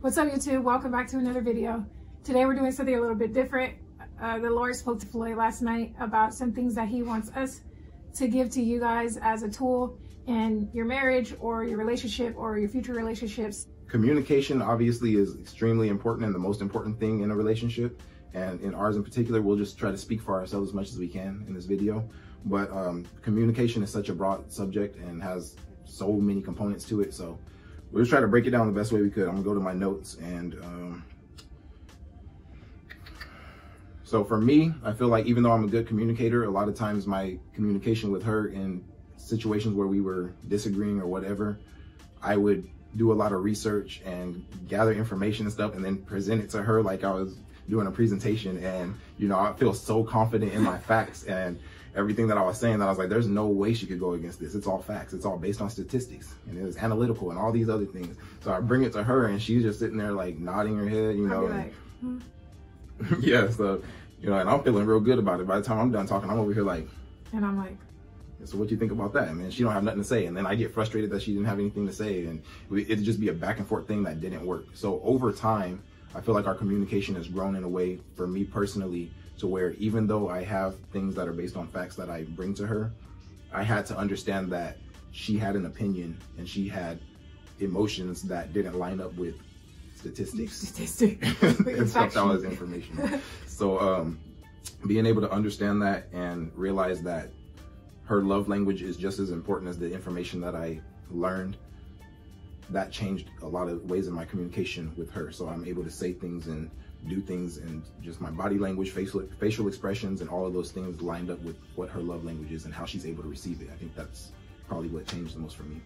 What's up, YouTube? Welcome back to another video. Today we're doing something a little bit different. The Lord spoke to Floyd last night about some things that he wants us to give to you guys as a tool in your marriage or your relationship or your future relationships. Communication obviously is extremely important and the most important thing in a relationship. And in ours in particular, we'll just try to speak for ourselves as much as we can in this video. But communication is such a broad subject and has so many components to it. So we'll just try to break it down the best way we could. I'm gonna go to my notes. And so for me, I feel like even though I'm a good communicator, a lot of times my communication with her in situations where we were disagreeing or whatever, I would do a lot of research and gather information and stuff and then present it to her like I was doing a presentation. And, you know, I feel so confident in my facts and everything that I was saying that I was like, there's no way she could go against this. It's all facts. It's all based on statistics and it was analytical and all these other things. So I bring it to her and she's just sitting there like nodding her head, you know. Like, yeah, so, you know, and I'm feeling real good about it. By the time I'm done talking, I'm over here like, and I'm like, so what you think about that? And then she don't have nothing to say. And then I get frustrated that she didn't have anything to say. And it'd just be a back and forth thing that didn't work. So over time, I feel like our communication has grown in a way for me personally to where even though I have things that are based on facts that I bring to her, I had to understand that she had an opinion and she had emotions that didn't line up with statistics. And stuff that was information. So being able to understand that and realize that her love language is just as important as the information that I learned, that changed a lot of ways in my communication with her. So I'm able to say things and do things and just my body language, facial expressions, and all of those things lined up with what her love language is and how she's able to receive it. I think that's probably what changed the most for me.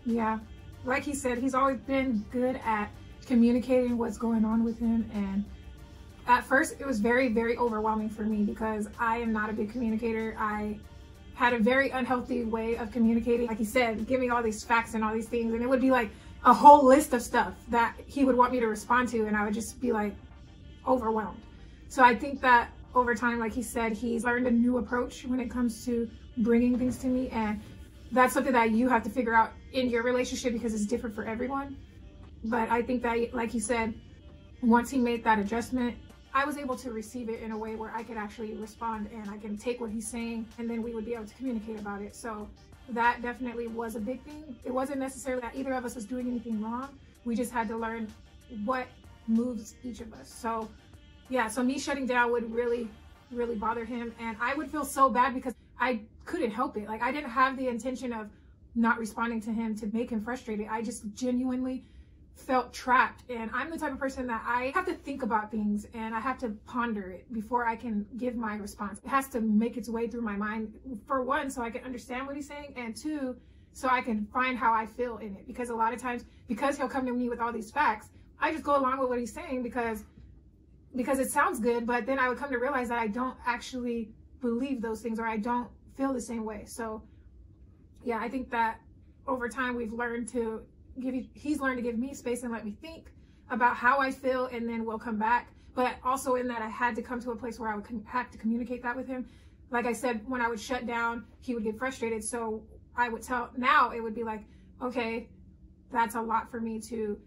Yeah, like he said, he's always been good at communicating what's going on with him. And at first it was very, very overwhelming for me because I am not a big communicator. I had a very unhealthy way of communicating. Like he said, give me all these facts and all these things. And it would be like a whole list of stuff that he would want me to respond to. And I would just be like overwhelmed. So I think that over time, like he said, he's learned a new approach when it comes to bringing things to me. And that's something that you have to figure out in your relationship because it's different for everyone. But I think that, like he said, once he made that adjustment, I was able to receive it in a way where I could actually respond and I can take what he's saying and then we would be able to communicate about it. So that definitely was a big thing. It wasn't necessarily that either of us was doing anything wrong. We just had to learn what moves each of us. So yeah, so me shutting down would really, really bother him. And I would feel so bad because I couldn't help it. Like I didn't have the intention of not responding to him to make him frustrated. I just genuinely felt trapped. And I'm the type of person that I have to think about things and I have to ponder it before I can give my response. It has to make its way through my mind, for one, so I can understand what he's saying, and two, so I can find how I feel in it. Because a lot of times, because he'll come to me with all these facts, I just go along with what he's saying because it sounds good, but then I would come to realize that I don't actually believe those things or I don't feel the same way. So yeah, I think that over time we've learned to he's learned to give me space and let me think about how I feel, and then we'll come back. But also in that I had to come to a place where I would have to communicate that with him. Like I said, when I would shut down, he would get frustrated. So I would now it would be like, okay, that's a lot for me to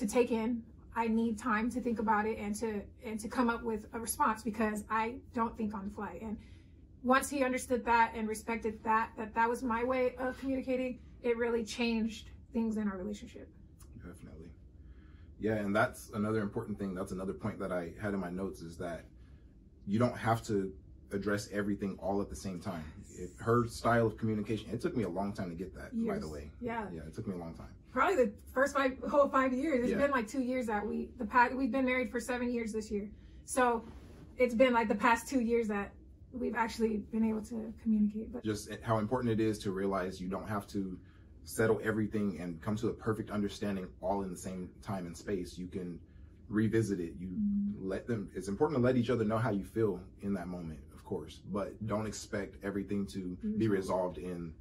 take in. I need time to think about it and to come up with a response because I don't think on the fly. And once he understood that and respected that was my way of communicating, it really changed things in our relationship. Definitely. Yeah, and that's another important thing. That's another point that I had in my notes is that you don't have to address everything all at the same time. Her style of communication, it took me a long time to get that, by the way. Yeah. Yeah, it took me a long time. Probably the first whole 5 years. It's been like 2 years that we've been married for 7 years this year. So it's been like the past 2 years that we've actually been able to communicate. But just how important it is to realize you don't have to settle everything and come to a perfect understanding all in the same time and space. You can revisit it. You let them, it's important to let each other know how you feel in that moment, of course, but don't expect everything to be resolved in,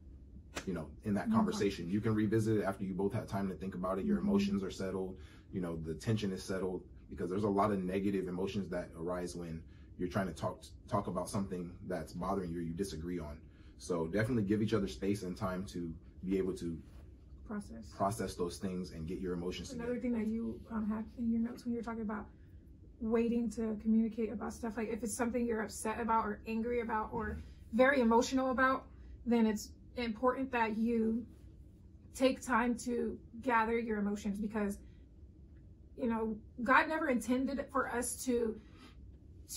you know, in that conversation. You can revisit it after you both have time to think about it. Your emotions are settled, you know, the tension is settled, because there's a lot of negative emotions that arise when you're trying to talk about something that's bothering you or you disagree on. So definitely give each other space and time to be able to process those things and get your emotions together. Another thing that you had in your notes when you were talking about waiting to communicate about stuff, like if it's something you're upset about or angry about or very emotional about, then it's important that you take time to gather your emotions, because you know, God never intended for us to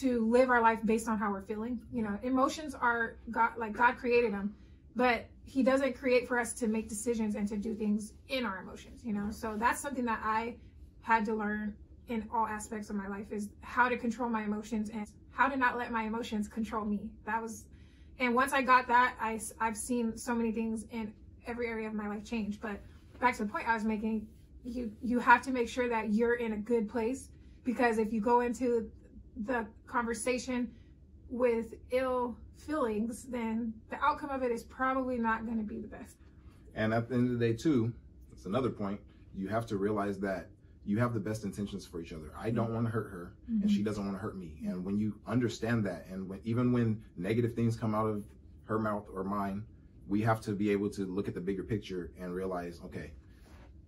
live our life based on how we're feeling. You know, emotions are God, like God created them, but he doesn't create for us to make decisions and to do things in our emotions, you know? So that's something that I had to learn in all aspects of my life, is how to control my emotions and how to not let my emotions control me. And once I got that, I've seen so many things in every area of my life change. But back to the point I was making, you have to make sure that you're in a good place, because if you go into the conversation with ill feelings, then the outcome of it is probably not going to be the best. And at the end of the day too, it's another point, you have to realize that you have the best intentions for each other. I don't want to hurt her, and she doesn't want to hurt me. And when you understand that, and even when negative things come out of her mouth or mine, we have to be able to look at the bigger picture and realize, okay,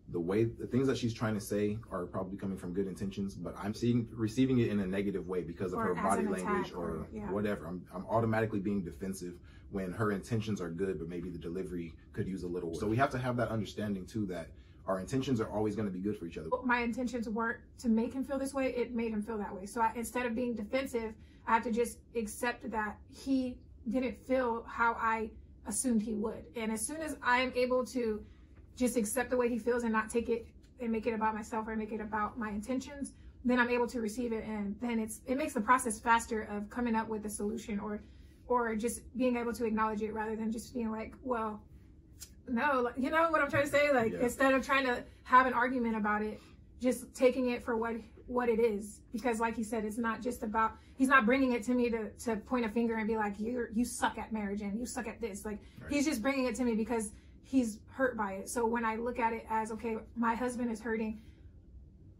the things that she's trying to say are probably coming from good intentions, but I'm receiving it in a negative way because of her body language or whatever. I'm automatically being defensive when her intentions are good, but maybe the delivery could use a little work. So we have to have that understanding too, that our intentions are always going to be good for each other. My intentions weren't to make him feel this way, it made him feel that way. So instead of being defensive, I have to just accept that he didn't feel how I assumed he would. And as soon as I am able to just accept the way he feels and not take it and make it about myself or make it about my intentions, then I'm able to receive it, and then it makes the process faster of coming up with a solution or just being able to acknowledge it, rather than just being like, well, no, you know what I'm trying to say? Like, instead of trying to have an argument about it, just taking it for what it is. Because like he said, it's not just about, he's not bringing it to me to point a finger and be like, you suck at marriage and you suck at this. Like, he's just bringing it to me because he's hurt by it. So when I look at it as, okay, my husband is hurting,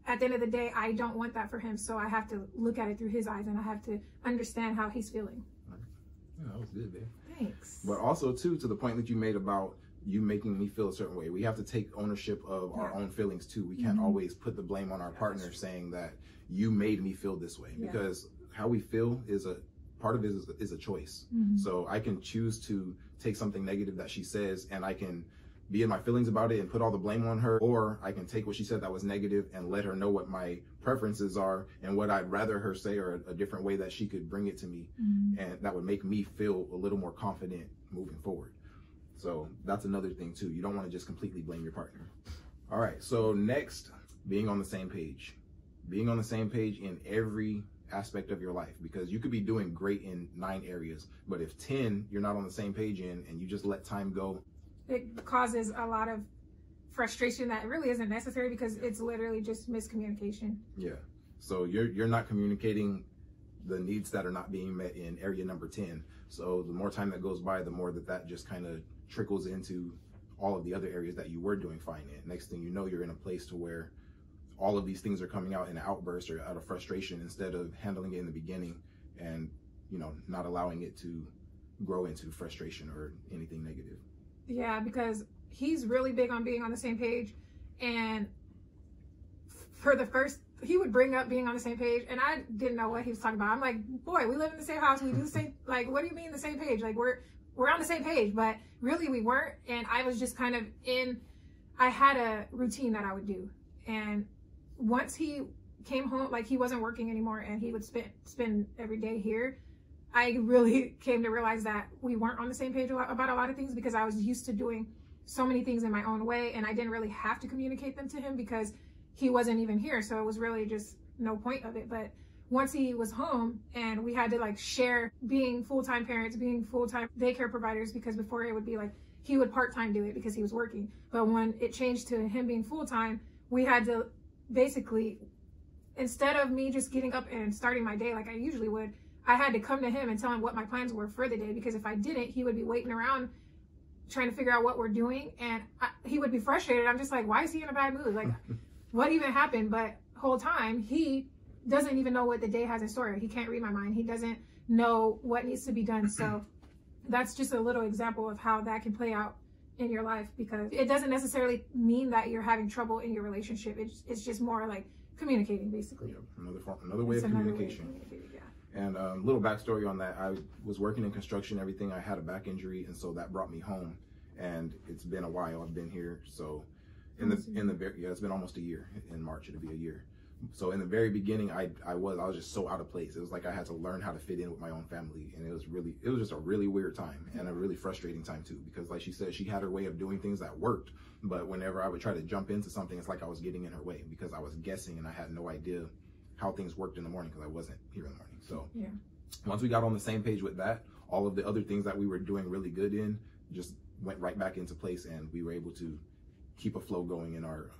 at the end of the day, I don't want that for him. So I have to look at it through his eyes, and I have to understand how he's feeling. Yeah, that was good, babe. Thanks. But also too, to the point that you made about you making me feel a certain way, we have to take ownership of our own feelings too. We can't always put the blame on our partner, saying that you made me feel this way, because how we feel is a part of it is a choice. So I can choose to take something negative that she says, and I can be in my feelings about it and put all the blame on her, or I can take what she said that was negative and let her know what my preferences are and what I'd rather her say, or a different way that she could bring it to me, and that would make me feel a little more confident moving forward. So that's another thing too. You don't want to just completely blame your partner. All right, so next, being on the same page. Being on the same page in every aspect of your life, because you could be doing great in 9 areas, but if 10 you're not on the same page in, and you just let time go, it causes a lot of frustration that really isn't necessary, because it's literally just miscommunication. Yeah. So you're not communicating the needs that are not being met in area number 10. So the more time that goes by, the more that just kind of trickles into all of the other areas that you were doing fine in. Next thing you know, you're in a place to where all of these things are coming out in an outburst or out of frustration, instead of handling it in the beginning and, you know, not allowing it to grow into frustration or anything negative. Yeah, because he's really big on being on the same page. And he would bring up being on the same page, and I didn't know what he was talking about. I'm like, boy, we live in the same house, we do the same, like, what do you mean the same page? Like, we're on the same page, but really we weren't. And I was just kind of I had a routine that I would do. And once he came home, like, he wasn't working anymore, and he would spend every day here, I really came to realize that we weren't on the same page about a lot of things, because I was used to doing so many things in my own way, and I didn't really have to communicate them to him because he wasn't even here. So it was really just no point of it. But once he was home and we had to like share being full-time parents, being full-time daycare providers, because before it would be like he would part-time do it because he was working. But when it changed to him being full-time, we had to basically, instead of me just getting up and starting my day like I usually would, I had to come to him and tell him what my plans were for the day, because if I didn't, he would be waiting around trying to figure out what we're doing, and he would be frustrated. I'm just like, why is he in a bad mood? Like, what even happened? But whole time, he doesn't even know what the day has in store. He can't read my mind. He doesn't know what needs to be done. So that's just a little example of how that can play out in your life, because it doesn't necessarily mean that you're having trouble in your relationship. It's just more like communicating, basically. Yeah, another way of communication. And little backstory on that, I was working in construction, everything. I had a back injury, and so that brought me home. And it's been a while. I've been here, so it's been almost a year. In March, it'll be a year. So in the very beginning, I was just so out of place. It was like I had to learn how to fit in with my own family, and it was just a really weird time and a really frustrating time too. Because like she said, she had her way of doing things that worked, but whenever I would try to jump into something, it's like I was getting in her way because I was guessing and I had no idea how things worked in the morning because I wasn't here in the morning. So yeah, once we got on the same page with that, all of the other things that we were doing really good in just went right back into place, and we were able to keep a flow going in our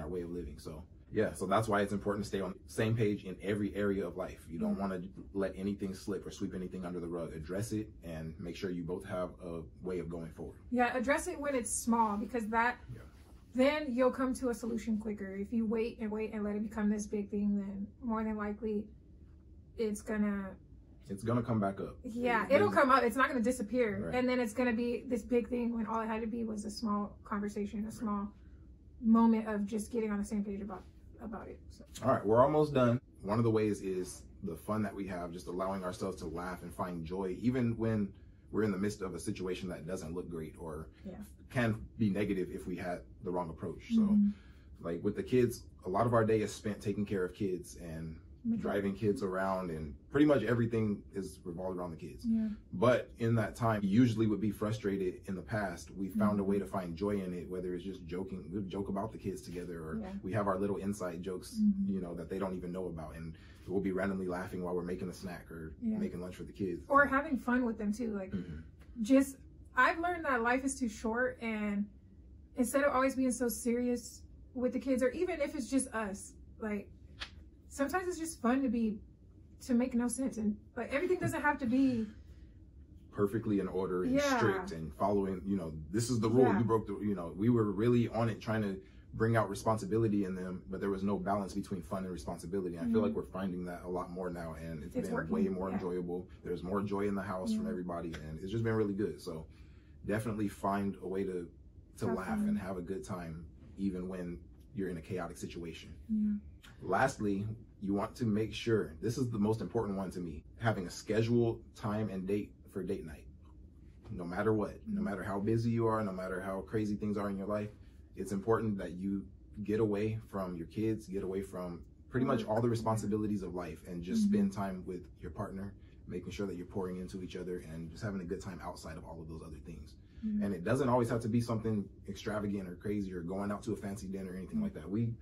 way of living. So yeah, so that's why it's important to stay on the same page in every area of life. You don't want to let anything slip or sweep anything under the rug. Address it and make sure you both have a way of going forward. Yeah, address it when it's small, because then you'll come to a solution quicker. If you wait and let it become this big thing, then more than likely it's gonna come back up. Yeah, it'll come up. It's not gonna disappear. Right. And then it's gonna be this big thing when all it had to be was a small conversation, a small moment of just getting on the same page about it. So. All right, we're almost done. One of the ways is the fun that we have, just allowing ourselves to laugh and find joy, even when we're in the midst of a situation that doesn't look great or can be negative if we had the wrong approach. So like with the kids, a lot of our day is spent taking care of kids and driving kids around, and pretty much everything is revolved around the kids. But in that time, we usually would be frustrated. In the past, we found a way to find joy in it, whether it's just joking. We joke about the kids together, or we have our little inside jokes, you know, that they don't even know about, and we'll be randomly laughing while we're making a snack or making lunch for the kids, or having fun with them too. Like I've learned that life is too short, and instead of always being so serious with the kids, or even if it's just us, like sometimes it's just fun to make no sense, and like everything doesn't have to be perfectly in order and strict and following, you know, this is the rule, you broke the, you know, we were really on it trying to bring out responsibility in them, but there was no balance between fun and responsibility. And I feel like we're finding that a lot more now, and it's been working, way more enjoyable. There's more joy in the house from everybody, and it's just been really good. So definitely find a way to laugh and have a good time, even when you're in a chaotic situation. Lastly, you want to make sure, this is the most important one to me, having a scheduled time and date for date night. No matter what, no matter how busy you are, no matter how crazy things are in your life, it's important that you get away from your kids, get away from pretty much all the responsibilities of life, and just spend time with your partner, making sure that you're pouring into each other and just having a good time outside of all of those other things. And it doesn't always have to be something extravagant or crazy or going out to a fancy dinner or anything like that. We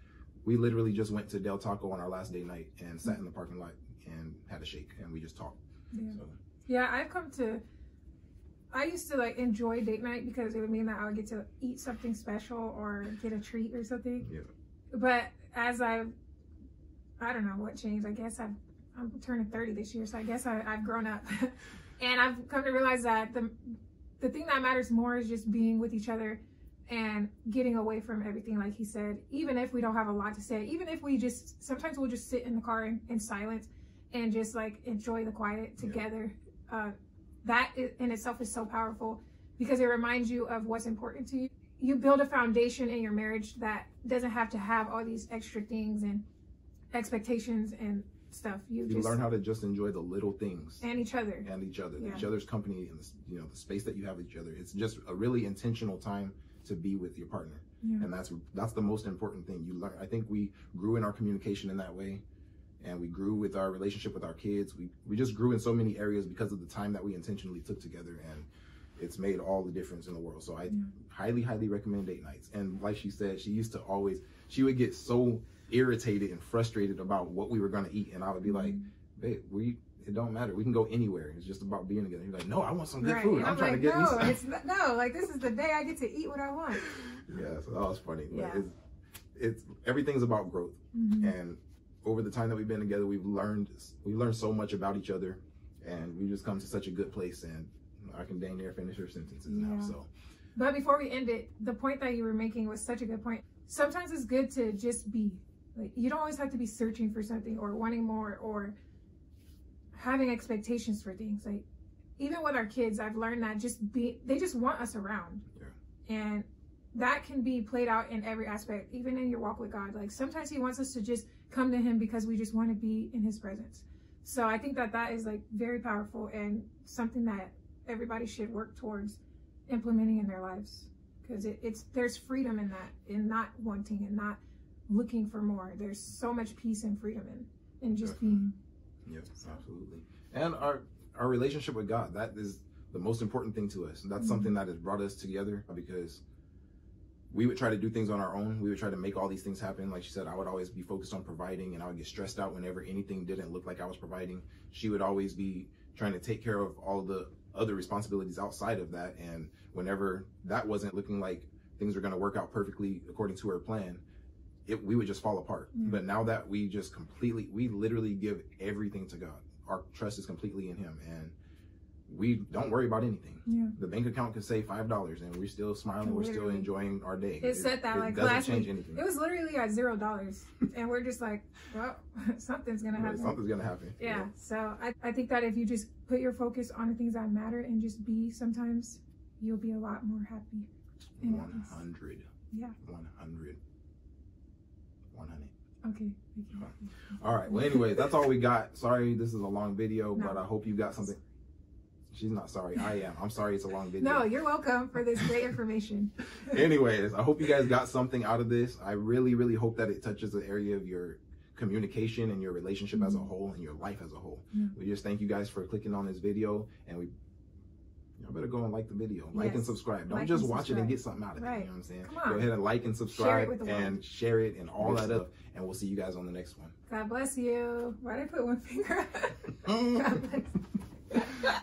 literally just went to Del Taco on our last date night and sat in the parking lot and had a shake, and we just talked. I used to like enjoy date night because it would mean that I would get to eat something special or get a treat or something. But as I don't know what changed. I guess I'm turning 30 this year, so I guess I've grown up. And I've come to realize that the thing that matters more is just being with each other and getting away from everything, like he said. Even if we don't have a lot to say, even if sometimes we'll just sit in the car in silence and just like enjoy the quiet together. That in itself is so powerful, because it reminds you of what's important to you. You build a foundation in your marriage that doesn't have to have all these extra things and expectations and stuff. You just learn how to just enjoy the little things and each other, each other's company, and the space that you have with each other. It's just a really intentional time to be with your partner, and that's the most important thing. You learn. I think we grew in our communication in that way, and we grew with our relationship with our kids. We just grew in so many areas because of the time that we intentionally took together, and it's made all the difference in the world. So I highly, highly recommend date nights. And like she said, she would get so irritated and frustrated about what we were going to eat, and I would be like, babe, it don't matter, we can go anywhere, it's just about being together. You're like, no, I want some good food. I'm trying to get me some. Like this is the day I get to eat what I want. So that was funny. It's everything's about growth, and over the time that we've been together, we've learned so much about each other, and we just come to such a good place. And I can dang near finish her sentences now. So, but before we end it, the point that you were making was such a good point. Sometimes it's good to just be. Like, you don't always have to be searching for something or wanting more or having expectations for things. Like, even with our kids, I've learned that they just want us around. And that can be played out in every aspect, even in your walk with God. Like sometimes he wants us to just come to him because we just want to be in his presence. So I think that that is like very powerful and something that everybody should work towards implementing in their lives, because there's freedom in that, in not wanting and not looking for more. There's so much peace and freedom in just being. Yes, absolutely. And our relationship with God, that is the most important thing to us. And that's something that has brought us together, because we would try to do things on our own. We would try to make all these things happen. Like she said, I would always be focused on providing, and I would get stressed out whenever anything didn't look like I was providing. She would always be trying to take care of all the other responsibilities outside of that. And whenever that wasn't looking like things were going to work out perfectly according to her plan, we would just fall apart. But now that we literally give everything to God. Our trust is completely in him, and we don't worry about anything. The bank account could say $5 and we're still smiling. We're still enjoying our day. It said that like doesn't last change week. anything. It was literally at $0 and we're just like, well, something's gonna happen. Something's gonna happen. Yeah. So I think that if you just put your focus on the things that matter and just be, sometimes you'll be a lot more happy. 100. Yeah. 100. Okay. All right. Well, anyway, that's all we got. Sorry, this is a long video, but I hope you got something. She's not sorry. I am. I'm sorry it's a long video. No, you're welcome for this great information. Anyways, I hope you guys got something out of this. I really, really hope that it touches the area of your communication and your relationship as a whole and your life as a whole. We just thank you guys for clicking on this video, and y'all better go and like the video. Like and subscribe. Don't just watch it and get something out of it. You know what I'm saying? Go ahead and like and subscribe and share it and all that up. And we'll see you guys on the next one. God bless you. Why did I put one finger up? God bless.